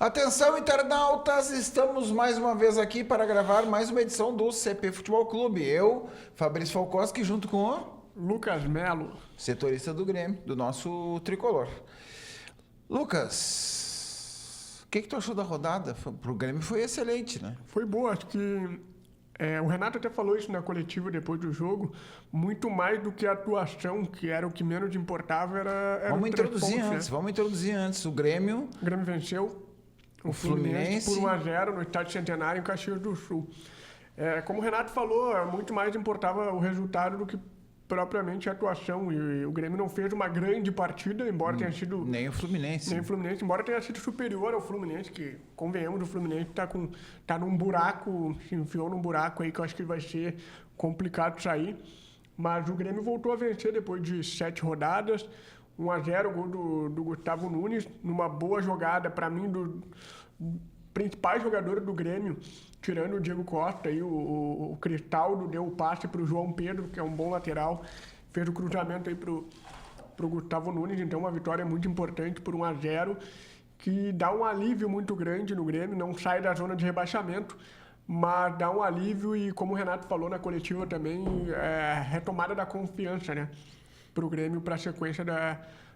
Atenção, internautas, estamos mais uma vez aqui para gravar mais uma edição do CP Futebol Clube. Eu, Fabrício Falkowski, junto com o Lucas Melo, setorista do Grêmio, do nosso tricolor. Lucas, o que tu achou da rodada? Pro Grêmio foi excelente, né? foi boa, acho que o Renato até falou isso na coletiva depois do jogo, muito mais do que a atuação, que era o que menos importava, era Vamos os 3 introduzir pontos, antes, né? vamos introduzir antes. O Grêmio, O Grêmio venceu o Fluminense por 1-0 no Estádio Centenário em Caxias do Sul. Como o Renato falou, muito mais importava o resultado do que propriamente a atuação, e o Grêmio não fez uma grande partida, embora tenha sido... nem o Fluminense. Nem o Fluminense, embora tenha sido superior ao Fluminense, que, convenhamos, o Fluminense tá num buraco, se enfiou num buraco aí que eu acho que vai ser complicado sair. Mas o Grêmio voltou a vencer depois de 7 rodadas, 1-0, o gol do Gustavo Nunes, numa boa jogada, para mim, do principais jogadores do Grêmio, tirando o Diego Costa, aí, o Cristaldo deu o passe para o João Pedro, que é um bom lateral, fez o cruzamento aí pro Gustavo Nunes, então uma vitória muito importante por 1-0, que dá um alívio muito grande no Grêmio, não sai da zona de rebaixamento, mas dá um alívio e, como o Renato falou na coletiva também, retomada da confiança, né, pro Grêmio para a sequência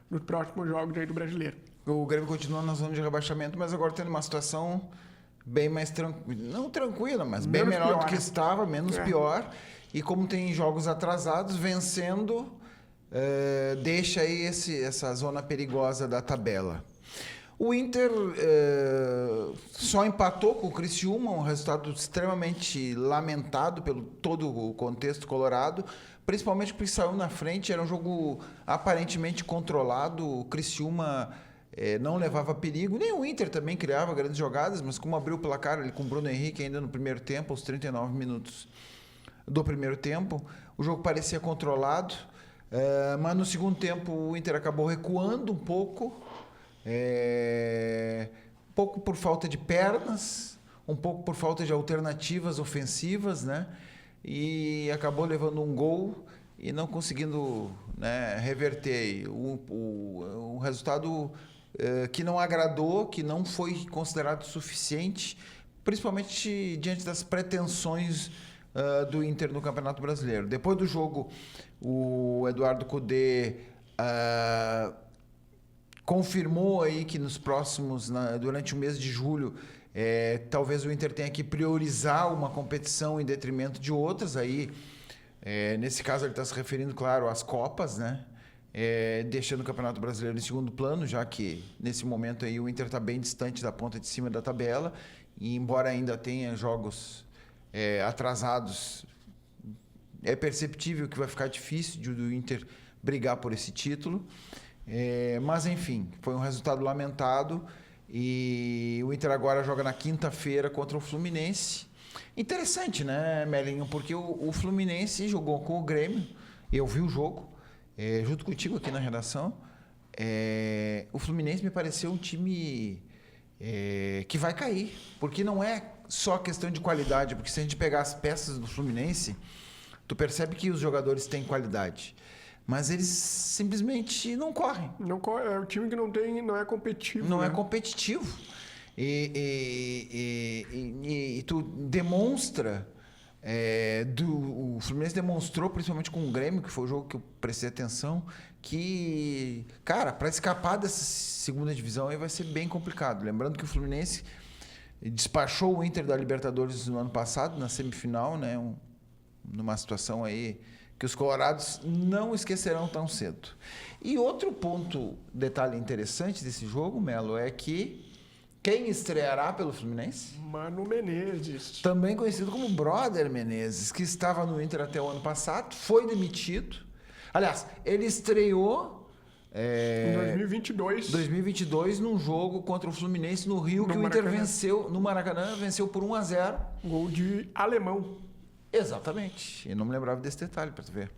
dos próximos jogos aí do Brasileiro. O Grêmio continua na zona de rebaixamento, mas agora tendo uma situação bem mais não tranquila, mas bem Menos menor pior, do que né? estava, menos pior. E como tem jogos atrasados, vencendo, deixa aí essa zona perigosa da tabela. O Inter só empatou com o Criciúma, um resultado extremamente lamentado pelo todo o contexto colorado, principalmente porque saiu na frente, era um jogo aparentemente controlado, o Criciúma não levava perigo, nem o Inter também criava grandes jogadas, mas como abriu o placar ali com o Bruno Henrique ainda no primeiro tempo, aos 39 minutos do primeiro tempo, o jogo parecia controlado, mas no segundo tempo o Inter acabou recuando um pouco por falta de pernas, um pouco por falta de alternativas ofensivas, né? E acabou levando um gol e não conseguindo, né, reverter um resultado que não agradou, que não foi considerado suficiente, principalmente diante das pretensões do Inter no Campeonato Brasileiro. Depois do jogo, o Eduardo Cudê confirmou aí que nos próximos, durante o mês de julho, talvez o Inter tenha que priorizar uma competição em detrimento de outras. Aí, nesse caso, ele está se referindo, claro, às Copas, né? Deixando o Campeonato Brasileiro em segundo plano, já que nesse momento aí o Inter está bem distante da ponta de cima da tabela, e embora ainda tenha jogos atrasados, é perceptível que vai ficar difícil do Inter brigar por esse título. Mas enfim, foi um resultado lamentado e o Inter agora joga na quinta-feira contra o Fluminense. Interessante, né, Melinho? Porque o Fluminense jogou com o Grêmio, eu vi o jogo, junto contigo aqui na redação. O Fluminense me pareceu um time que vai cair, porque não é só questão de qualidade, porque se a gente pegar as peças do Fluminense, tu percebe que os jogadores têm qualidade, mas eles simplesmente não correm. É o time que não é competitivo. Não né? é competitivo. E tu demonstra... o Fluminense demonstrou, principalmente com o Grêmio, que foi o jogo que eu prestei atenção, que, cara, para escapar dessa segunda divisão aí vai ser bem complicado. Lembrando que o Fluminense despachou o Inter da Libertadores no ano passado, na semifinal, né? Numa situação aí que os colorados não esquecerão tão cedo. E outro detalhe interessante desse jogo, Melo, é que quem estreará pelo Fluminense? Mano Menezes. Também conhecido como Brother Menezes, que estava no Inter até o ano passado, foi demitido. Aliás, ele estreou Em 2022 num jogo contra o Fluminense no Rio, que o Inter venceu no Maracanã, venceu por 1-0. Gol de alemão. Exatamente. Eu não me lembrava desse detalhe, para tu ver.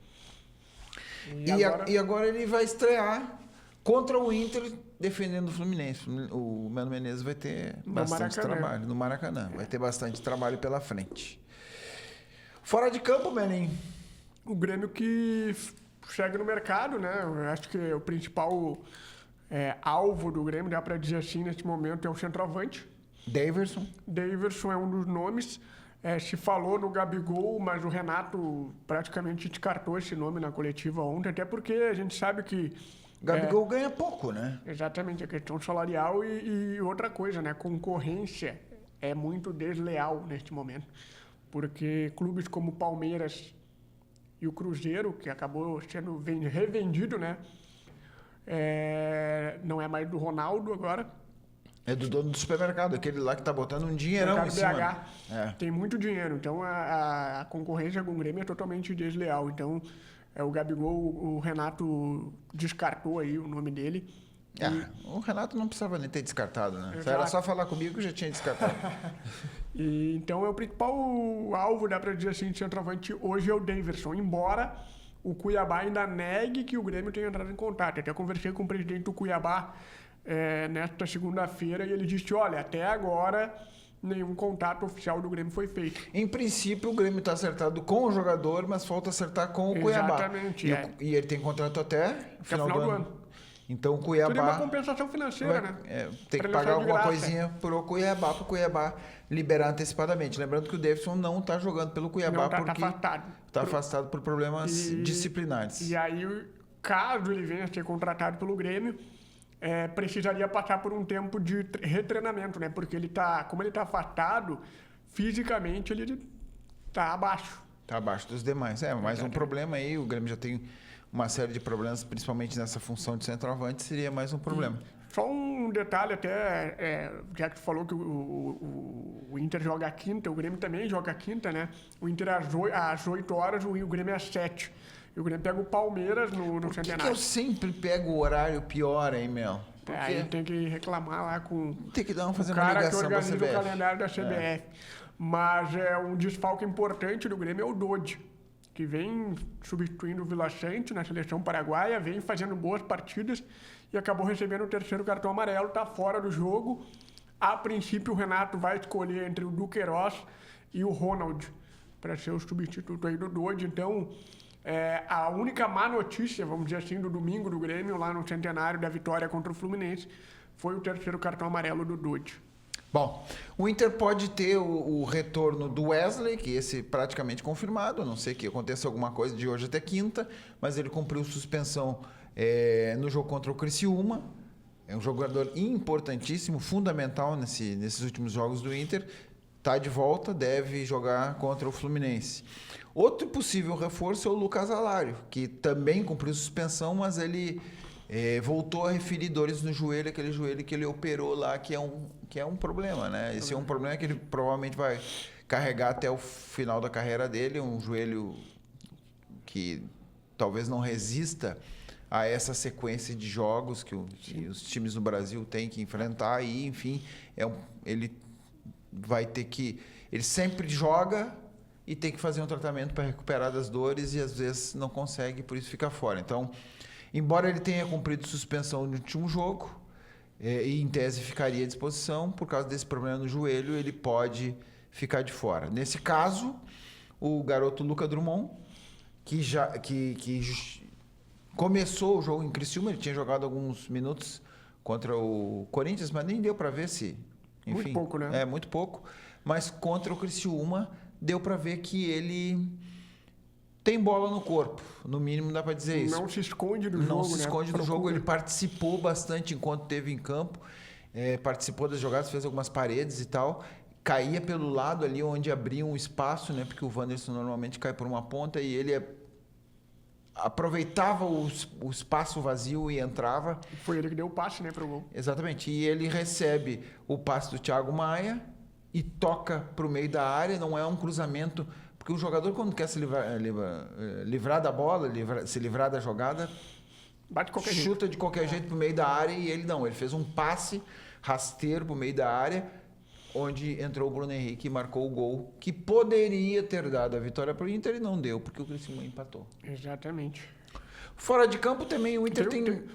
E agora ele vai estrear contra o Inter defendendo o Fluminense. O Mano Menezes vai ter bastante trabalho no Maracanã. Vai ter bastante trabalho pela frente. Fora de campo, Menin. O Grêmio que chega no mercado, né? Eu acho que o principal alvo do Grêmio, dá para dizer assim, nesse momento, é o centroavante. Daverson é um dos nomes. Se falou no Gabigol, mas o Renato praticamente descartou esse nome na coletiva ontem, até porque a gente sabe que... Gabigol ganha pouco, né? Exatamente, a questão salarial e outra coisa, né? Concorrência é muito desleal neste momento, porque clubes como o Palmeiras e o Cruzeiro, que acabou sendo revendido, né? Não é mais do Ronaldo agora. É do dono do supermercado, aquele lá que tá botando um dinheirão em cima. BH, tem muito dinheiro, então a concorrência com o Grêmio é totalmente desleal. Então, o Gabigol, o Renato descartou aí o nome dele. O Renato não precisava nem ter descartado, né? Era só falar comigo que eu já tinha descartado. Então, o principal alvo, dá para dizer assim, de centroavante hoje é o Daverson, embora o Cuiabá ainda negue que o Grêmio tenha entrado em contato. Até conversei com o presidente do Cuiabá nesta segunda-feira e ele disse, olha, até agora nenhum contato oficial do Grêmio foi feito. Em princípio, o Grêmio está acertado com o jogador, mas falta acertar com o Cuiabá. Exatamente. E ele tem contrato até final do ano. Então o Cuiabá... Seria uma compensação financeira, né? Tem que pagar alguma coisinha pro Cuiabá liberar antecipadamente. Lembrando que o Davidson não está jogando pelo Cuiabá porque está afastado por problemas disciplinares. E aí, caso ele venha a ser contratado pelo Grêmio, precisaria passar por um tempo de retreinamento, né? Porque como ele está afastado, fisicamente ele está abaixo. Está abaixo dos demais. Mais um problema aí, o Grêmio já tem uma série de problemas, principalmente nessa função de centroavante, seria mais um problema. Só um detalhe até, já que tu falou que o Inter joga a quinta, o Grêmio também joga a quinta, né? O Inter às 8 horas, o Grêmio às 7. E o Grêmio pega o Palmeiras no Centenário. Por que eu sempre pego o horário pior, hein, Mel? Aí tem que reclamar lá com tem que fazer o cara uma que organiza o calendário da CBF. Mas um desfalque importante do Grêmio é o Dodi, que vem substituindo o Vila Sante na seleção paraguaia, vem fazendo boas partidas e acabou recebendo o terceiro cartão amarelo, está fora do jogo. A princípio, o Renato vai escolher entre o Duqueiroz e o Ronald para ser o substituto aí do Dodi. Então, a única má notícia, vamos dizer assim, do domingo do Grêmio, lá no Centenário da vitória contra o Fluminense, foi o terceiro cartão amarelo do Dodi. Bom, o Inter pode ter o retorno do Wesley, que esse praticamente confirmado, a não ser que aconteça alguma coisa de hoje até quinta, mas ele cumpriu suspensão no jogo contra o Criciúma. É um jogador importantíssimo, fundamental nesses últimos jogos do Inter. Está de volta, deve jogar contra o Fluminense. Outro possível reforço é o Lucas Alário, que também cumpriu suspensão, mas ele voltou a referir dores no joelho, aquele joelho que ele operou lá, que é um problema, né? Esse é um problema que ele provavelmente vai carregar até o final da carreira dele, um joelho que talvez não resista a essa sequência de jogos que os times no Brasil têm que enfrentar e, enfim, ele vai ter que... Ele sempre joga e tem que fazer um tratamento para recuperar das dores e às vezes não consegue, por isso fica fora. Então, embora ele tenha cumprido suspensão no último jogo, e em tese ficaria à disposição, por causa desse problema no joelho, ele pode ficar de fora. Nesse caso, o garoto Luca Drummond, que começou o jogo em Criciúma, ele tinha jogado alguns minutos contra o Corinthians, mas nem deu para ver se... Enfim, muito pouco, né? Muito pouco. Mas contra o Criciúma, deu para ver que ele tem bola no corpo. No mínimo, dá para dizer isso. Não se esconde do jogo, Não se esconde do jogo. Ele participou bastante enquanto esteve em campo. Participou das jogadas, fez algumas paredes e tal. Caía pelo lado ali onde abria um espaço, né? Porque o Wanderson normalmente cai por uma ponta e ele aproveitava o espaço vazio e entrava. Foi ele que deu o passe, né, pro gol. Exatamente. E ele recebe o passe do Thiago Maia e toca para o meio da área. Não é um cruzamento, porque o jogador, quando quer se livrar da bola, se livrar da jogada, bate de qualquer jeito. Chuta de qualquer jeito para o meio da área. E ele não, ele fez um passe rasteiro para o meio da área, onde entrou o Bruno Henrique e marcou o gol, que poderia ter dado a vitória para o Inter e não deu, porque o Criciúma empatou. Exatamente. Fora de campo também o Inter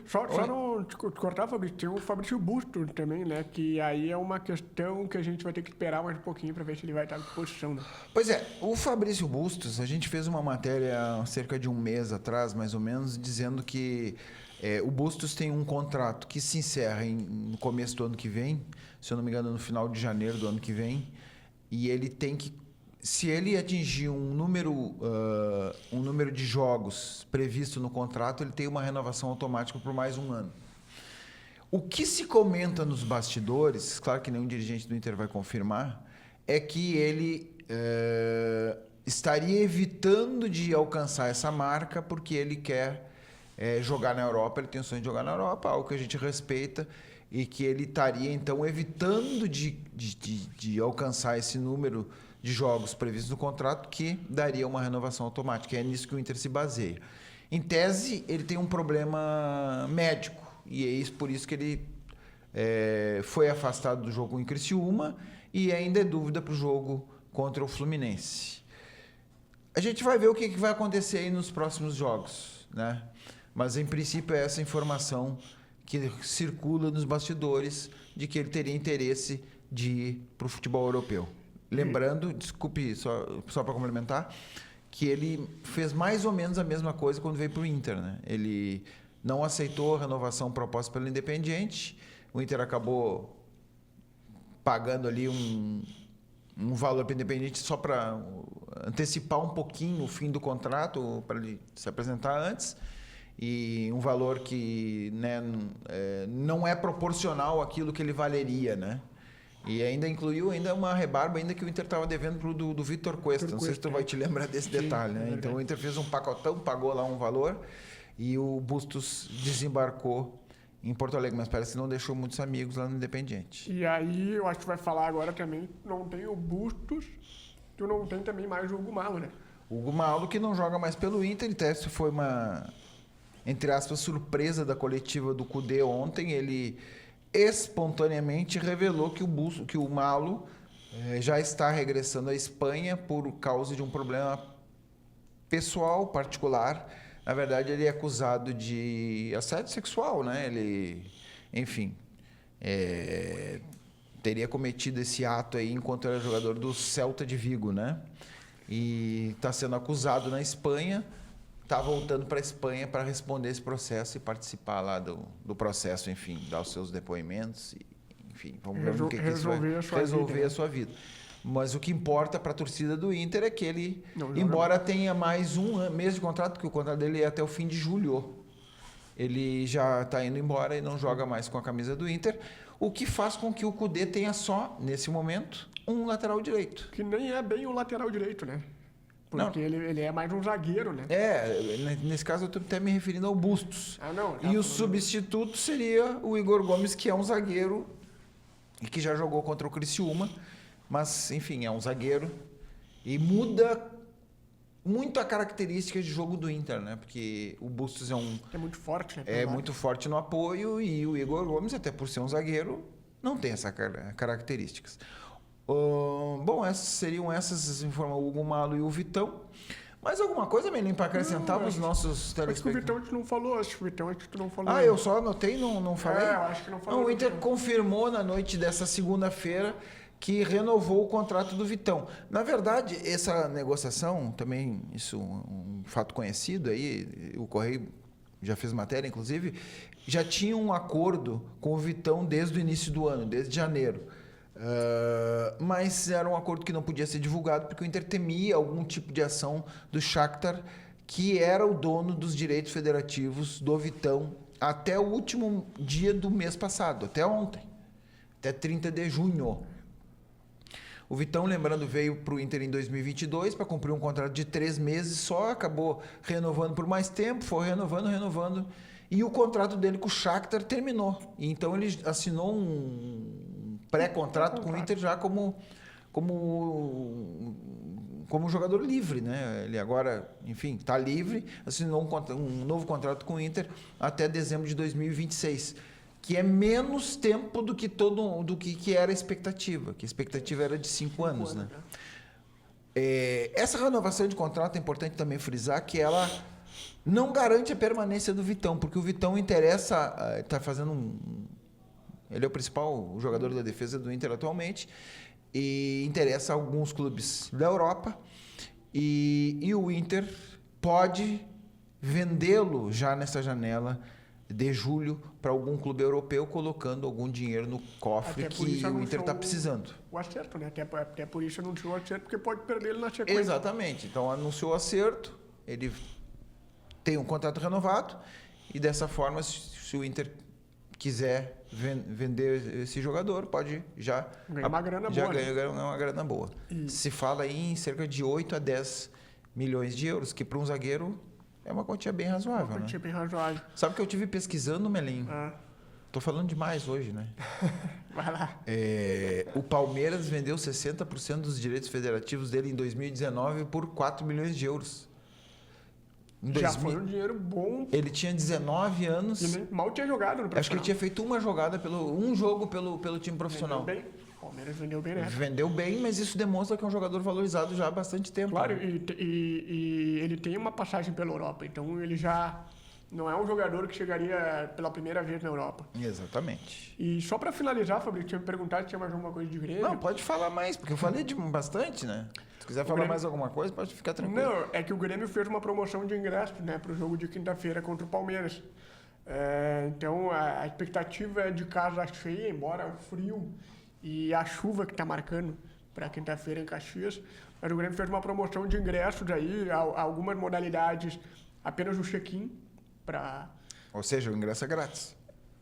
Só não te cortar, Fabrício, tem o Fabrício Busto também, né? Que aí é uma questão que a gente vai ter que esperar mais um pouquinho para ver se ele vai estar em posição, né? Pois é, o Fabrício Bustos, a gente fez uma matéria há cerca de um mês atrás, mais ou menos, dizendo que O Bustos tem um contrato que se encerra no começo do ano que vem, se eu não me engano, no final de janeiro do ano que vem, e ele tem que, se ele atingir um número de jogos previsto no contrato, ele tem uma renovação automática por mais um ano. O que se comenta nos bastidores, claro que nenhum dirigente do Inter vai confirmar, é que ele estaria evitando de alcançar essa marca porque ele quer jogar na Europa, ele tem o sonho de jogar na Europa, algo que a gente respeita, e que ele estaria, então, evitando de alcançar esse número de jogos previstos no contrato, que daria uma renovação automática. É nisso que o Inter se baseia. Em tese, ele tem um problema médico, e é por isso que ele foi afastado do jogo em Criciúma e ainda é dúvida para o jogo contra o Fluminense. A gente vai ver o que vai acontecer aí nos próximos jogos, né? Mas, em princípio, é essa informação que circula nos bastidores de que ele teria interesse de ir para o futebol europeu. Lembrando, desculpe, só para complementar, que ele fez mais ou menos a mesma coisa quando veio para o Inter, né? Ele não aceitou a renovação proposta pelo Independiente, o Inter acabou pagando ali um valor para o Independiente só para antecipar um pouquinho o fim do contrato, para ele se apresentar antes, e um valor que, né, não é proporcional àquilo que ele valeria, né? E ainda incluiu uma rebarba ainda que o Inter estava devendo pro do Vitor Cuesta. Não sei se tu vai te lembrar desse detalhe, né? Então o Inter fez um pacotão, pagou lá um valor e o Bustos desembarcou em Porto Alegre, mas parece que não deixou muitos amigos lá no Independiente. E aí, eu acho que vai falar agora também, não tem o Bustos, tu não tem também mais o Hugo Malo, né? O Hugo Malo, que não joga mais pelo Inter, então isso foi uma, entre aspas, surpresa da coletiva do Cudê ontem. Ele espontaneamente revelou que o Malo já está regressando à Espanha por causa de um problema pessoal, particular. Na verdade, ele é acusado de assédio sexual, né? Ele, enfim, teria cometido esse ato aí enquanto era jogador do Celta de Vigo, né? E está sendo acusado na Espanha, está voltando para a Espanha para responder esse processo e participar lá do processo, enfim, dar os seus depoimentos, enfim, vamos ver o que isso vai resolver a sua vida. Mas o que importa para a torcida do Inter é que ele, embora tenha mais um mês de contrato, que o contrato dele é até o fim de julho, ele já está indo embora e não joga mais com a camisa do Inter, o que faz com que o Cudê tenha só, nesse momento, um lateral direito. Que nem é bem o lateral direito, né? Porque ele é mais um zagueiro, né? Nesse caso eu estou até me referindo ao Bustos. E o substituto seria o Igor Gomes, que é um zagueiro e que já jogou contra o Criciúma. Mas, enfim, é um zagueiro e muda muito a característica de jogo do Inter, né? Porque o Bustos é muito forte, né? É muito forte no apoio e o Igor Gomes, até por ser um zagueiro, não tem essas características. Bom, essas informações, o Hugo Malo e o Vitão. Mais alguma coisa, Melim, para acrescentar para os nossos telespectadores? Acho que o Vitão a gente não falou. Acho que o Vitão a gente não falou. Eu só anotei, não falei? Eu acho que não falou. O Inter confirmou na noite dessa segunda-feira que renovou o contrato do Vitão. Na verdade, essa negociação, também, isso é um fato conhecido aí, o Correio já fez matéria, inclusive, já tinha um acordo com o Vitão desde o início do ano, desde janeiro. Mas era um acordo que não podia ser divulgado porque o Inter temia algum tipo de ação do Shakhtar, que era o dono dos direitos federativos do Vitão até o último dia do mês passado, até ontem, até 30 de junho. O Vitão, lembrando, veio para o Inter em 2022 para cumprir um contrato de 3 meses só, acabou renovando por mais tempo, foi renovando, e o contrato dele com o Shakhtar terminou. Então ele assinou um pré-contrato com o Inter já como jogador livre, né? Ele agora, enfim, está livre, assinou um novo contrato com o Inter até dezembro de 2026. Que é menos tempo do que era a expectativa, que a expectativa era de 5 anos, né? Essa renovação de contrato é importante também frisar que ela não garante a permanência do Vitão, porque o Vitão interessa, está fazendo ele é o principal jogador da defesa do Inter atualmente, e interessa a alguns clubes da Europa, e o Inter pode vendê-lo já nessa janela de julho para algum clube europeu, colocando algum dinheiro no cofre Até por que isso o Inter está anunciou precisando. O acerto, né? Até por isso anunciou o acerto, porque pode perder ele na sequência. Exatamente. Então anunciou o acerto, ele tem um contrato renovado e dessa forma, se o Inter quiser vender esse jogador, pode já Ganhar uma grana já boa, né? ganha uma grana boa. Se fala aí em cerca de 8 a 10 milhões de euros, que para um zagueiro é uma quantia bem razoável, Uma quantia né? bem razoável. Sabe que eu tive pesquisando, Melim? Ah, Tô falando demais hoje, né? vai lá. O Palmeiras vendeu 60% dos direitos federativos dele em 2019 por 4 milhões de euros. Em Já 2000 foi um dinheiro bom. Ele tinha 19 anos. E nem mal tinha jogado no profissional. Acho que ele tinha feito uma jogada, um jogo pelo time Vendeu profissional. bem. O Palmeiras vendeu bem, né? Vendeu bem, mas isso demonstra que é um jogador valorizado já há bastante tempo. Claro, né? e ele tem uma passagem pela Europa, então ele já não é um jogador que chegaria pela primeira vez na Europa. Exatamente. E só para finalizar, Fabrício, tinha me perguntado se tinha mais alguma coisa de Grêmio. Não, pode falar mais, porque eu falei de bastante, né? Se quiser falar Grêmio- mais alguma coisa, pode ficar tranquilo. Não, é que o Grêmio fez uma promoção de ingressos, né, para o jogo de quinta-feira contra o Palmeiras. Então a expectativa é de casa cheia, embora o frio e a chuva que está marcando para quinta-feira em Caxias. Mas o Grêmio fez uma promoção de ingressos aí, algumas modalidades, apenas o check-in para Ou seja, o ingresso é grátis.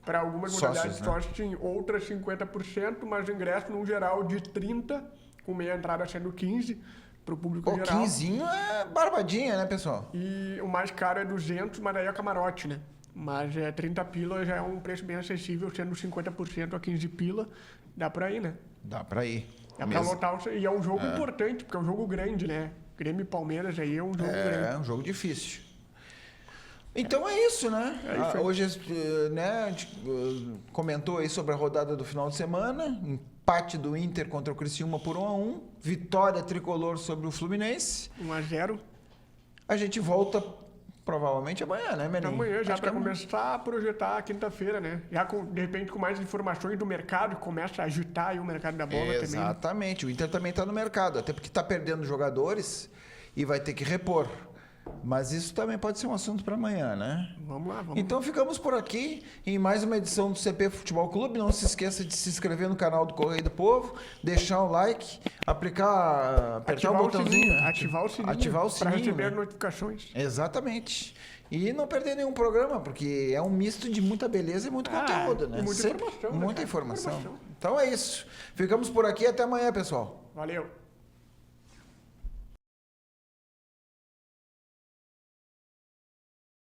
algumas Sócios, modalidades né? sócios, sim, outras 50%, mas o ingresso num geral de 30%, com meia entrada sendo 15% para o público O geral. 15 é barbadinha, né, pessoal? E o mais caro é 200, mas aí é camarote, né? Mas 30 pila já é um preço bem acessível, sendo 50% a 15 pila, dá pra ir, né? Dá pra ir. Dá pra lotar, e é um jogo importante, porque é um jogo grande, né? Grêmio e Palmeiras aí é um jogo grande. É um jogo difícil. Então é isso, né? É isso aí. Hoje, né, a gente comentou aí sobre a rodada do final de semana, empate do Inter contra o Criciúma por 1-1, vitória tricolor sobre o Fluminense. 1-0. A gente volta provavelmente amanhã, né, Melim? Amanhã já Acho para que amanhã. começar a projetar a quinta-feira, né? Já de repente com mais informações do mercado, começa a agitar aí o mercado da bola também. Exatamente. O Inter também está no mercado, até porque está perdendo jogadores e vai ter que repor. Mas isso também pode ser um assunto para amanhã, né? Vamos lá, vamos Então ficamos por aqui em mais uma edição do CP Futebol Clube. Não se esqueça de se inscrever no canal do Correio do Povo, deixar o like, apertar o botãozinho, né? ativar o sininho. Ativar o Para sininho, receber né? notificações. Exatamente. E não perder nenhum programa, porque é um misto de muita beleza e muito conteúdo, né? e muita Sempre informação, né, muita cara? informação. Informação. Então é isso. Ficamos por aqui. Até amanhã, pessoal. Valeu.